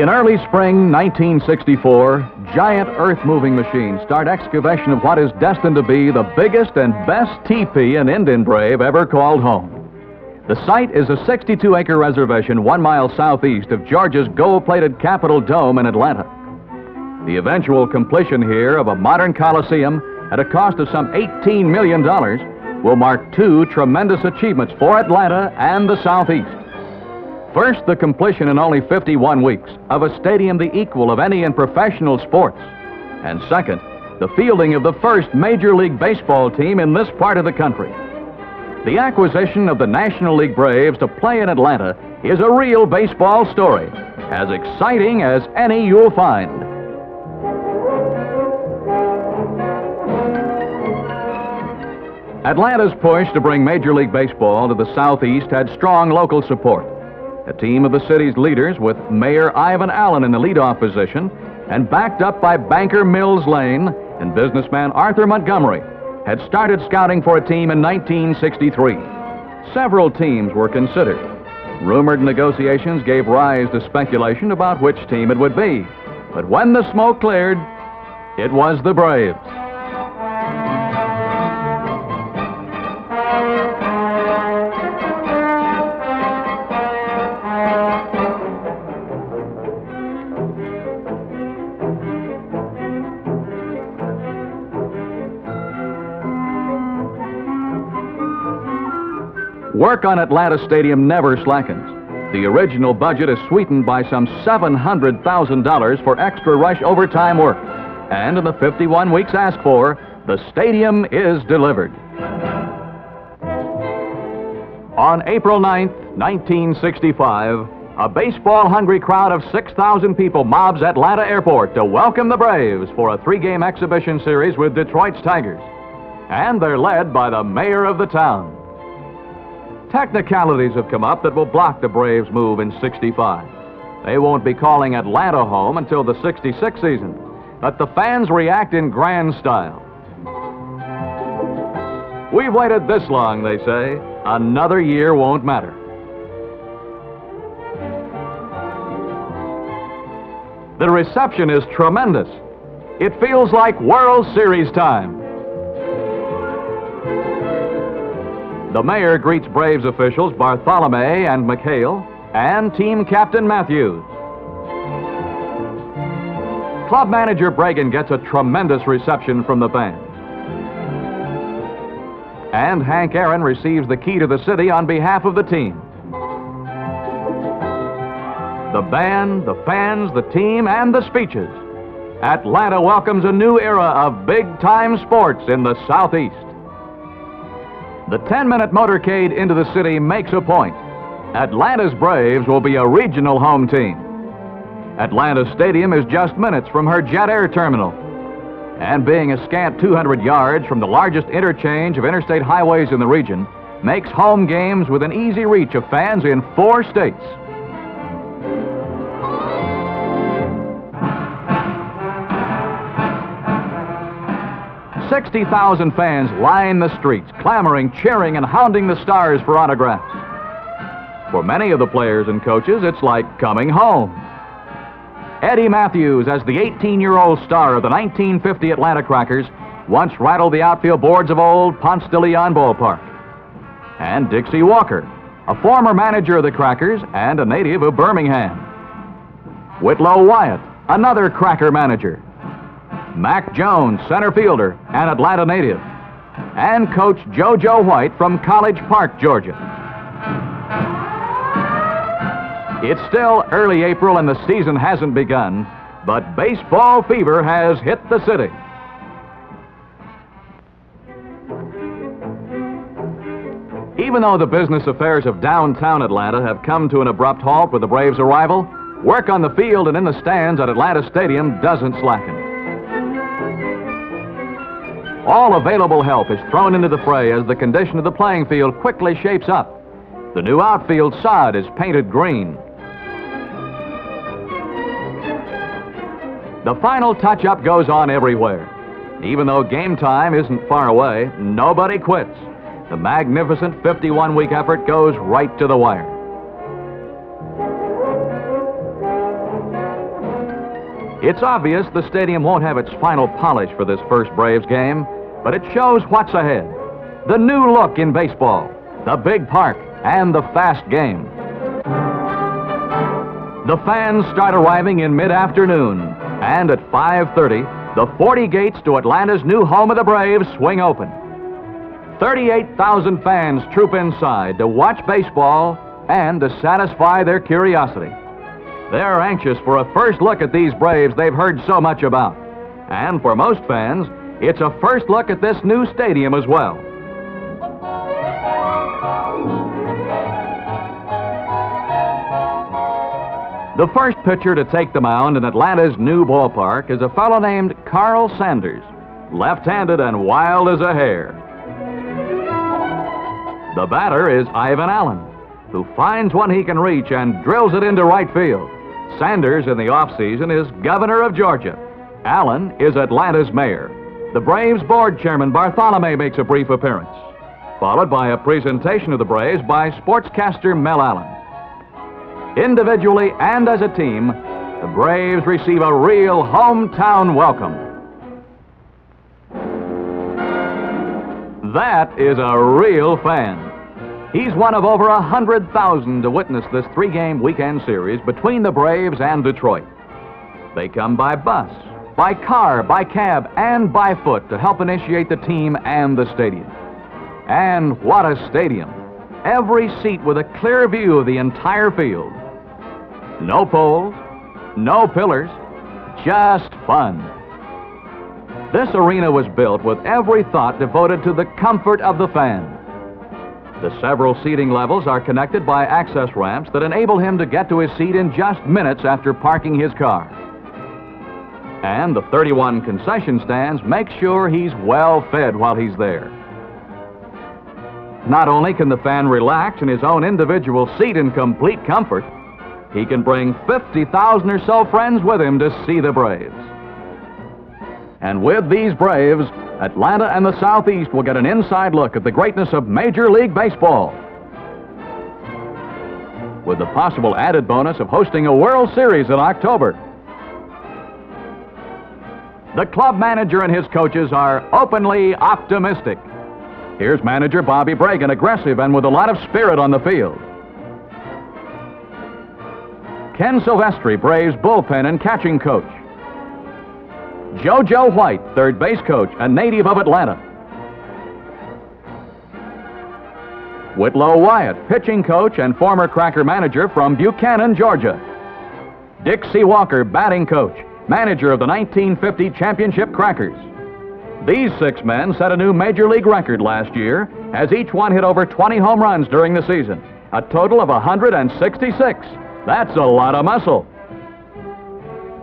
In early spring 1964, giant earth-moving machines start excavation of what is destined to be the biggest and best teepee an Indian brave ever called home. The site is a 62-acre reservation 1 mile southeast of Georgia's gold-plated Capitol Dome in Atlanta. The eventual completion here of a modern coliseum at a cost of some $18 million will mark two tremendous achievements for Atlanta and the Southeast. First, the completion in only 51 weeks of a stadium the equal of any in professional sports. And second, the fielding of the first Major League Baseball team in this part of the country. The acquisition of the National League Braves to play in Atlanta is a real baseball story, as exciting as any you'll find. Atlanta's push to bring Major League Baseball to the Southeast had strong local support. A team of the city's leaders, with Mayor Ivan Allen in the leadoff position, and backed up by banker Mills Lane and businessman Arthur Montgomery, had started scouting for a team in 1963. Several teams were considered. Rumored negotiations gave rise to speculation about which team it would be. But when the smoke cleared, it was the Braves. Work on Atlanta Stadium never slackens. The original budget is sweetened by some $700,000 for extra rush overtime work. And in the 51 weeks asked for, the stadium is delivered. On April 9th, 1965, a baseball-hungry crowd of 6,000 people mobs Atlanta Airport to welcome the Braves for a 3-game exhibition series with Detroit's Tigers. And they're led by the mayor of the town. Technicalities have come up that will block the Braves' move in '65. They won't be calling Atlanta home until the '66 season, but the fans react in grand style. We've waited this long, they say. Another year won't matter. The reception is tremendous. It feels like World Series time. The mayor greets Braves officials Bartholomew and McHale and team captain Matthews. Club manager Bragan gets a tremendous reception from the fans. And Hank Aaron receives the key to the city on behalf of the team. The band, the fans, the team, and the speeches. Atlanta welcomes a new era of big-time sports in the Southeast. The 10-minute motorcade into the city makes a point. Atlanta's Braves will be a regional home team. Atlanta Stadium is just minutes from her jet air terminal. And being a scant 200 yards from the largest interchange of interstate highways in the region, makes home games within easy reach of fans in 4 states. $60,000 fans line the streets, clamoring, cheering, and hounding the stars for autographs. For many of the players and coaches, it's like coming home. Eddie Matthews, as the 18-year-old star of the 1950 Atlanta Crackers, once rattled the outfield boards of old Ponce de Leon Ballpark. And Dixie Walker, a former manager of the Crackers and a native of Birmingham. Whitlow Wyatt, another Cracker manager. Mac Jones, center fielder, an Atlanta native. And Coach JoJo White from College Park, Georgia. It's still early April and the season hasn't begun, but baseball fever has hit the city. Even though the business affairs of downtown Atlanta have come to an abrupt halt with the Braves' arrival, work on the field and in the stands at Atlanta Stadium doesn't slacken. All available help is thrown into the fray as the condition of the playing field quickly shapes up. The new outfield sod is painted green. The final touch-up goes on everywhere. Even though game time isn't far away, nobody quits. The magnificent 51-week effort goes right to the wire. It's obvious the stadium won't have its final polish for this first Braves game, but it shows what's ahead. The new look in baseball, the big park, and the fast game. The fans start arriving in mid-afternoon, and at 5:30, the 40 gates to Atlanta's new home of the Braves swing open. 38,000 fans troop inside to watch baseball and to satisfy their curiosity. They're anxious for a first look at these Braves they've heard so much about. And for most fans, it's a first look at this new stadium as well. The first pitcher to take the mound in Atlanta's new ballpark is a fellow named Carl Sanders, left-handed and wild as a hare. The batter is Ivan Allen, who finds one he can reach and drills it into right field. Sanders, in the offseason, is governor of Georgia. Allen is Atlanta's mayor. The Braves board chairman Bartholomew makes a brief appearance, followed by a presentation of the Braves by sportscaster Mel Allen. Individually and as a team, the Braves receive a real hometown welcome. That is a real fan. He's one of over 100,000 to witness this three-game weekend series between the Braves and Detroit. They come by bus, by car, by cab, and by foot to help initiate the team and the stadium. And what a stadium! Every seat with a clear view of the entire field. No poles, no pillars, just fun. This arena was built with every thought devoted to the comfort of the fan. The several seating levels are connected by access ramps that enable him to get to his seat in just minutes after parking his car. And the 31 concession stands make sure he's well fed while he's there. Not only can the fan relax in his own individual seat in complete comfort, he can bring 50,000 or so friends with him to see the Braves. And with these Braves, Atlanta and the Southeast will get an inside look at the greatness of Major League Baseball, with the possible added bonus of hosting a World Series in October. The club manager and his coaches are openly optimistic. Here's manager Bobby Bragan, aggressive and with a lot of spirit on the field. Ken Silvestri, Braves bullpen and catching coach. JoJo White, third base coach, a native of Atlanta. Whitlow Wyatt, pitching coach and former Cracker manager from Buchanan, Georgia. Dick C. Walker, batting coach, manager of the 1950 championship Crackers. These six men set a new Major League record last year, as each one hit over 20 home runs during the season, a total of 166. That's a lot of muscle.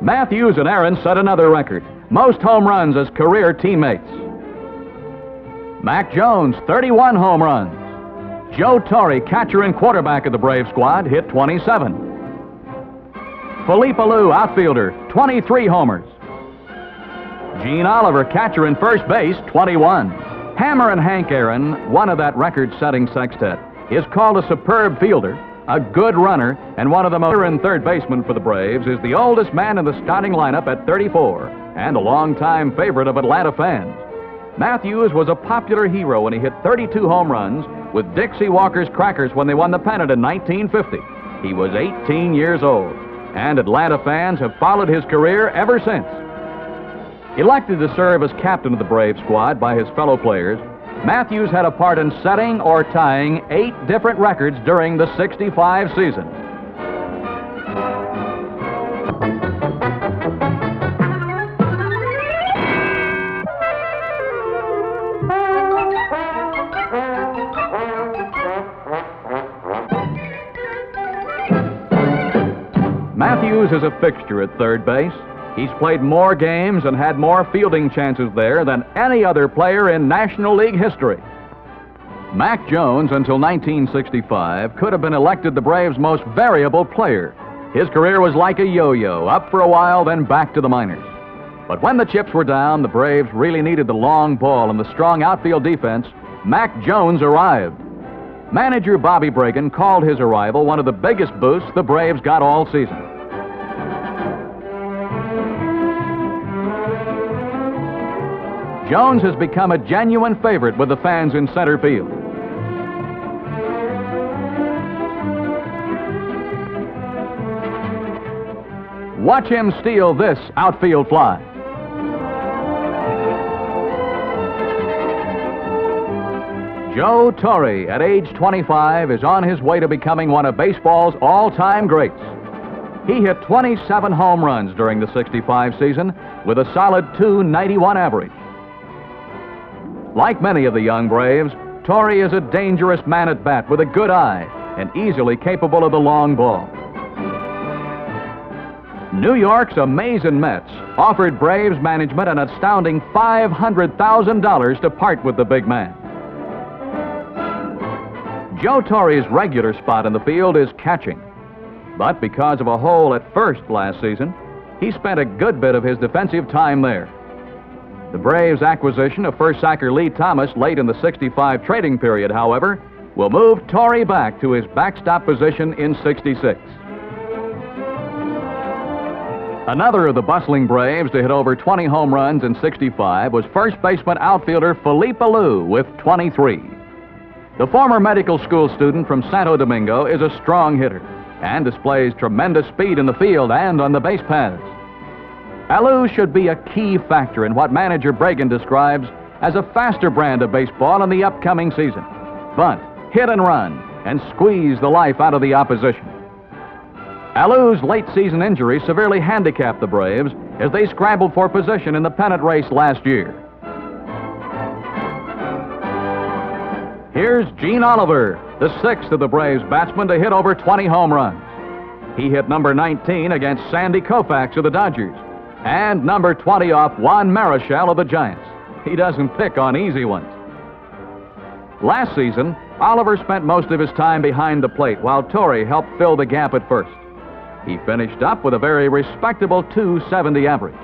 Matthews and Aaron set another record, most home runs as career teammates. Mac Jones, 31 home runs. Joe Torre, catcher and quarterback of the Brave squad, hit 27. Felipe Alou, outfielder, 23 homers. Gene Oliver, catcher and first base, 21. Hammer and Hank Aaron, one of that record-setting sextet, is called a superb fielder, a good runner, and one of the most and third baseman for the Braves is the oldest man in the starting lineup at 34, and a longtime favorite of Atlanta fans. Matthews was a popular hero when he hit 32 home runs with Dixie Walker's Crackers when they won the pennant in 1950. He was 18 years old, and Atlanta fans have followed his career ever since. Elected to serve as captain of the Brave squad by his fellow players, Matthews had a part in setting or tying 8 different records during the 65 season. Matthews is a fixture at third base. He's played more games and had more fielding chances there than any other player in National League history. Mac Jones, until 1965, could have been elected the Braves' most variable player. His career was like a yo-yo, up for a while, then back to the minors. But when the chips were down, the Braves really needed the long ball and the strong outfield defense. Mac Jones arrived. Manager Bobby Bragan called his arrival one of the biggest boosts the Braves got all season. Jones has become a genuine favorite with the fans in center field. Watch him steal this outfield fly. Joe Torre, at age 25, is on his way to becoming one of baseball's all-time greats. He hit 27 home runs during the '65 season with a solid .291 average. Like many of the young Braves, Torre is a dangerous man at bat with a good eye and easily capable of the long ball. New York's amazing Mets offered Braves management an astounding $500,000 to part with the big man. Joe Torre's regular spot in the field is catching, but because of a hole at first last season, he spent a good bit of his defensive time there. The Braves' acquisition of first sacker Lee Thomas late in the '65 trading period, however, will move Torre back to his backstop position in '66. Another of the bustling Braves to hit over 20 home runs in '65 was first baseman outfielder Felipe Alou with 23. The former medical school student from Santo Domingo is a strong hitter and displays tremendous speed in the field and on the base paths. Alou should be a key factor in what manager Bragan describes as a faster brand of baseball in the upcoming season. Bunt, hit and run, and squeeze the life out of the opposition. Alou's late-season injury severely handicapped the Braves as they scrambled for position in the pennant race last year. Here's Gene Oliver, the sixth of the Braves batsmen to hit over 20 home runs. He hit number 19 against Sandy Koufax of the Dodgers and number 20 off Juan Marichal of the Giants. He doesn't pick on easy ones. Last season, Oliver spent most of his time behind the plate while Torre helped fill the gap at first. He finished up with a very respectable .270 average.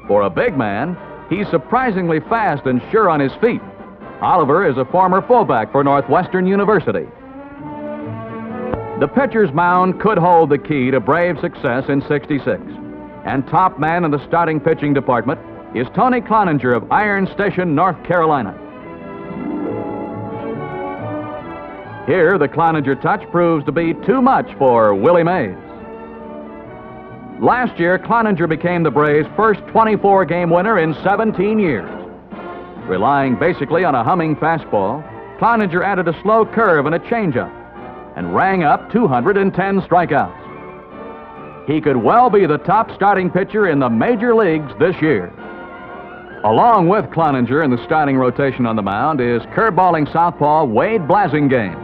For a big man, he's surprisingly fast and sure on his feet. Oliver is a former fullback for Northwestern University. The pitcher's mound could hold the key to Braves' success in '66. And top man in the starting pitching department is Tony Cloninger of Iron Station, North Carolina. Here, the Cloninger touch proves to be too much for Willie Mays. Last year, Cloninger became the Braves' first 24-game winner in 17 years. Relying basically on a humming fastball, Cloninger added a slow curve and a changeup and rang up 210 strikeouts. He could well be the top starting pitcher in the major leagues this year. Along with Cloninger in the starting rotation on the mound is curveballing southpaw Wade Blasingame.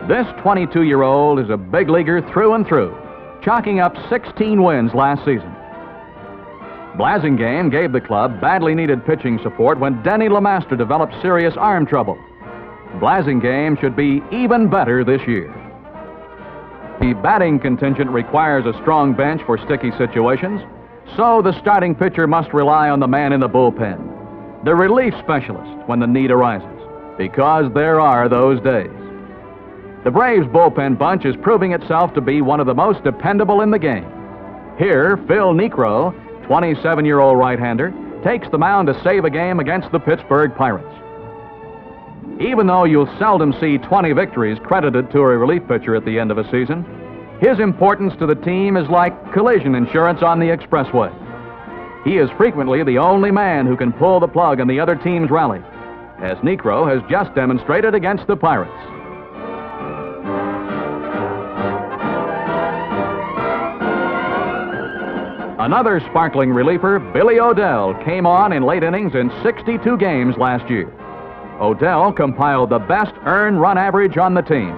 This 22-year-old is a big leaguer through and through, chalking up 16 wins last season. Blasingame gave the club badly needed pitching support when Denny LeMaster developed serious arm trouble. Blasingame should be even better this year. The batting contingent requires a strong bench for sticky situations, so the starting pitcher must rely on the man in the bullpen, the relief specialist when the need arises, because there are those days. The Braves' bullpen bunch is proving itself to be one of the most dependable in the game. Here, Phil Niekro, 27-year-old right-hander, takes the mound to save a game against the Pittsburgh Pirates. Even though you'll seldom see 20 victories credited to a relief pitcher at the end of a season, his importance to the team is like collision insurance on the expressway. He is frequently the only man who can pull the plug in the other team's rally, as Niekro has just demonstrated against the Pirates. Another sparkling reliever, Billy Odell, came on in late innings in 62 games last year. Odell compiled the best earned run average on the team.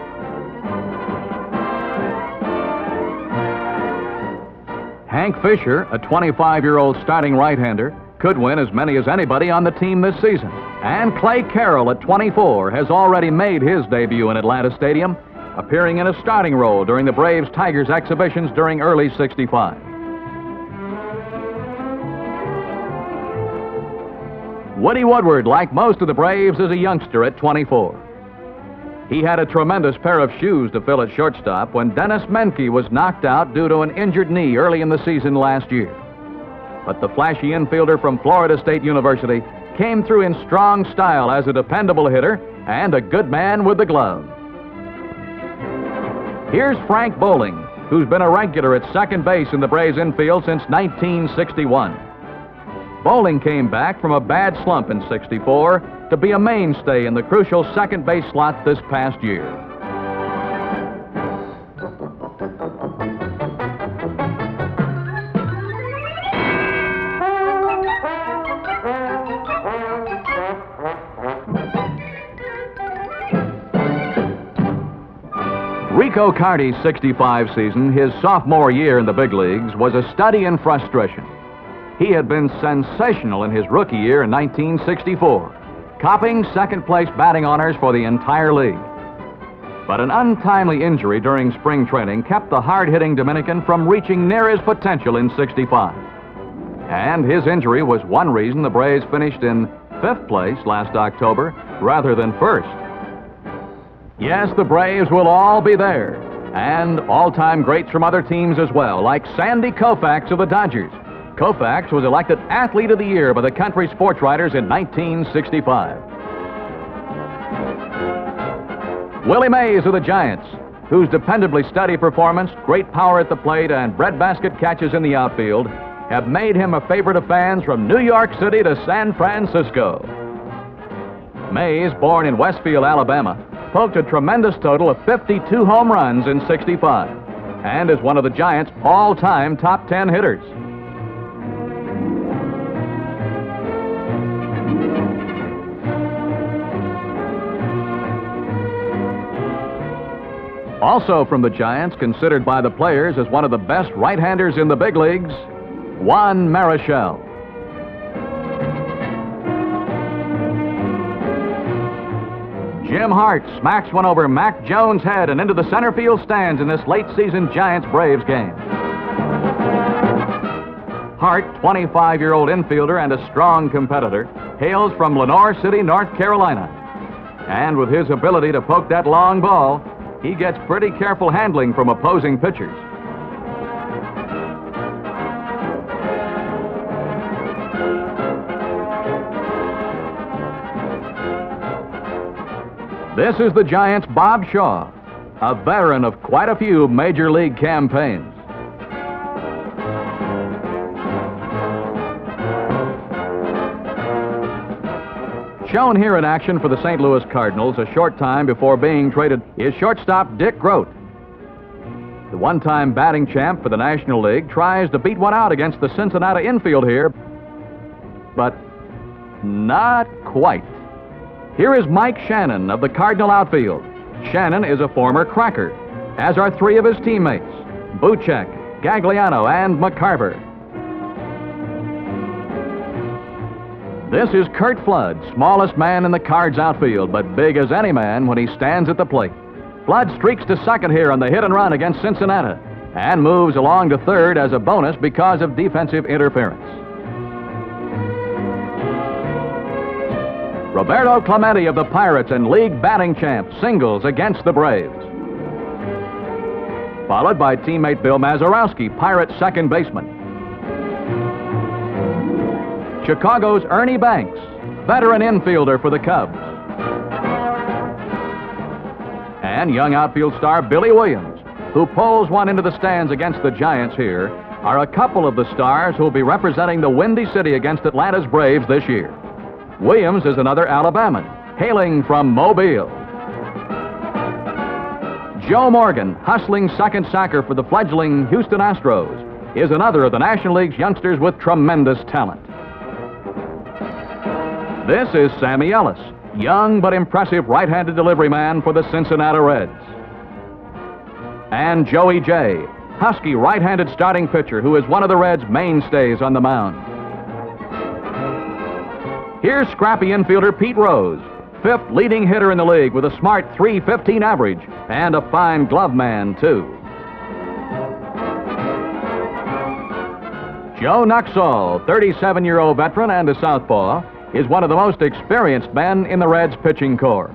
Hank Fisher, a 25-year-old starting right-hander, could win as many as anybody on the team this season. And Clay Carroll, at 24, has already made his debut in Atlanta Stadium, appearing in a starting role during the Braves-Tigers exhibitions during early '65. Woody Woodward, like most of the Braves, is a youngster at 24. He had a tremendous pair of shoes to fill at shortstop when Dennis Menke was knocked out due to an injured knee early in the season last year. But the flashy infielder from Florida State University came through in strong style as a dependable hitter and a good man with the glove. Here's Frank Bowling, who's been a regular at second base in the Braves infield since 1961. Bowling came back from a bad slump in '64 to be a mainstay in the crucial second base slot this past year. Rico Carty's '65 season, his sophomore year in the big leagues, was a study in frustration. He had been sensational in his rookie year in 1964, copying second-place batting honors for the entire league. But an untimely injury during spring training kept the hard-hitting Dominican from reaching near his potential in '65. And his injury was one reason the Braves finished in 5th place last October rather than 1st. Yes, the Braves will all be there, and all-time greats from other teams as well, like Sandy Koufax of the Dodgers. Koufax was elected Athlete of the Year by the country sports writers in 1965. Willie Mays of the Giants, whose dependably steady performance, great power at the plate, and breadbasket catches in the outfield have made him a favorite of fans from New York City to San Francisco. Mays, born in Westfield, Alabama, poked a tremendous total of 52 home runs in '65 and is one of the Giants' all-time top 10 hitters. Also from the Giants, considered by the players as one of the best right-handers in the big leagues, Juan Marichal. Jim Hart smacks one over Mac Jones' head and into the center field stands in this late-season Giants-Braves game. Hart, 25-year-old infielder and a strong competitor, hails from Lenore City, North Carolina. And with his ability to poke that long ball, he gets pretty careful handling from opposing pitchers. This is the Giants' Bob Shaw, a veteran of quite a few major league campaigns. Shown here in action for the St. Louis Cardinals a short time before being traded is shortstop Dick Grote. The one-time batting champ for the National League tries to beat one out against the Cincinnati infield here, but not quite. Here is Mike Shannon of the Cardinal outfield. Shannon is a former Cracker, as are three of his teammates, Buchek, Gagliano, and McCarver. This is Curt Flood, smallest man in the Cards outfield, but big as any man when he stands at the plate. Flood streaks to second here on the hit and run against Cincinnati and moves along to third as a bonus because of defensive interference. Roberto Clemente of the Pirates and league batting champ singles against the Braves. Followed by teammate Bill Mazeroski, Pirates second baseman. Chicago's Ernie Banks, veteran infielder for the Cubs. And young outfield star Billy Williams, who pulls one into the stands against the Giants here, are a couple of the stars who will be representing the Windy City against Atlanta's Braves this year. Williams is another Alabaman, hailing from Mobile. Joe Morgan, hustling second sacker for the fledgling Houston Astros, is another of the National League's youngsters with tremendous talent. This is Sammy Ellis, young but impressive right-handed delivery man for the Cincinnati Reds. And Joey J., husky right-handed starting pitcher who is one of the Reds' mainstays on the mound. Here's scrappy infielder Pete Rose, fifth leading hitter in the league with a smart .315 average and a fine glove man, too. Joe Nuxall, 37-year-old veteran and a southpaw, is one of the most experienced men in the Reds' pitching corps.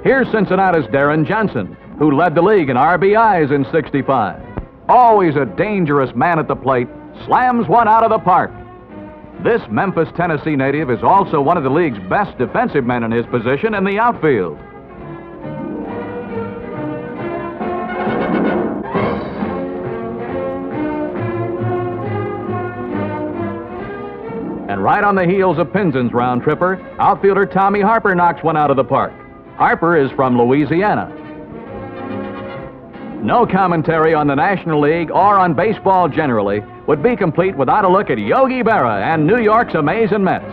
Here's Cincinnati's Darren Johnson, who led the league in RBIs in '65. always a dangerous man at the plate, slams one out of the park. This Memphis, Tennessee native is also one of the league's best defensive men in his position in the outfield. And right on the heels of Pinzon's round tripper, outfielder Tommy Harper knocks one out of the park. Harper is from Louisiana. No commentary on the National League or on baseball generally would be complete without a look at Yogi Berra and New York's amazing Mets.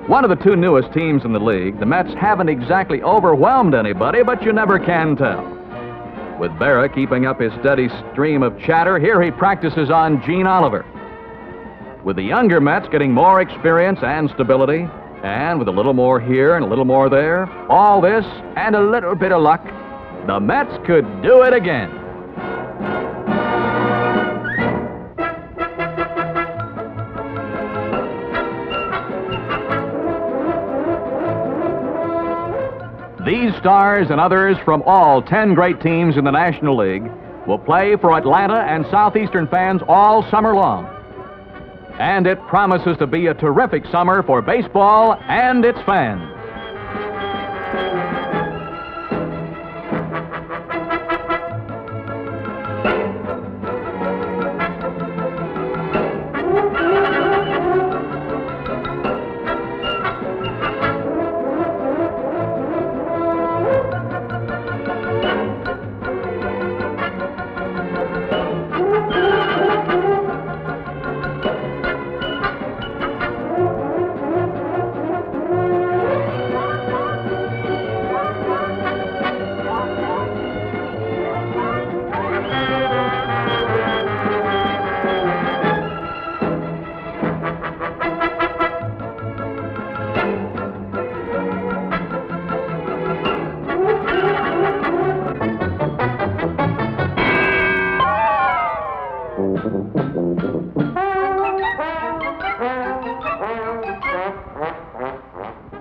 One of the two newest teams in the league, the Mets haven't exactly overwhelmed anybody, but you never can tell. With Berra keeping up his steady stream of chatter, here he practices on Gene Oliver. With the younger Mets getting more experience and stability, and with a little more here and a little more there, all this and a little bit of luck, the Mets could do it again. These stars and others from all 10 great teams in the National League will play for Atlanta and Southeastern fans all summer long. And it promises to be a terrific summer for baseball and its fans.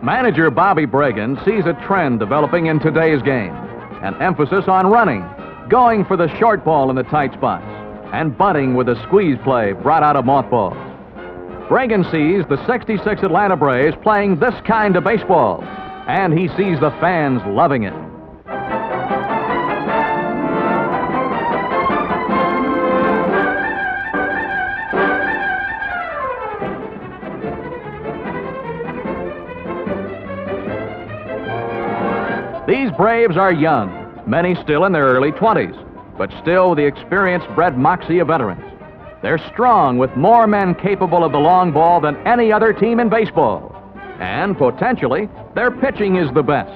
Manager Bobby Bragan sees a trend developing in today's game, an emphasis on running, going for the short ball in the tight spots, and bunting with a squeeze play brought out of mothballs. Bragan sees the '66 Atlanta Braves playing this kind of baseball, and he sees the fans loving it. These Braves are young, many still in their early 20s, but still the experience-bred moxie of veterans. They're strong with more men capable of the long ball than any other team in baseball. And potentially, their pitching is the best.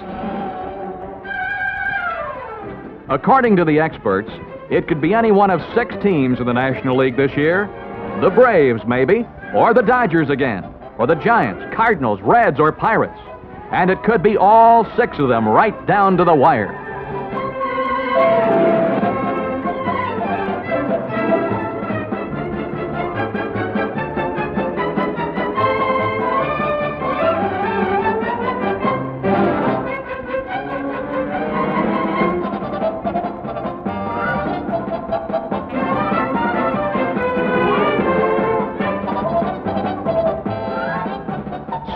According to the experts, it could be any one of 6 teams in the National League this year. The Braves, maybe, or the Dodgers again, or the Giants, Cardinals, Reds, or Pirates. And it could be all 6 of them right down to the wire.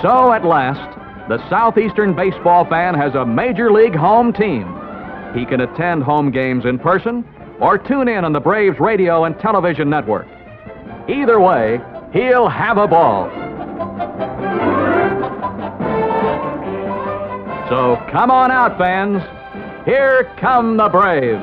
So at last, the Southeastern baseball fan has a Major League home team. He can attend home games in person or tune in on the Braves radio and television network. Either way, he'll have a ball. So come on out, fans. Here come the Braves.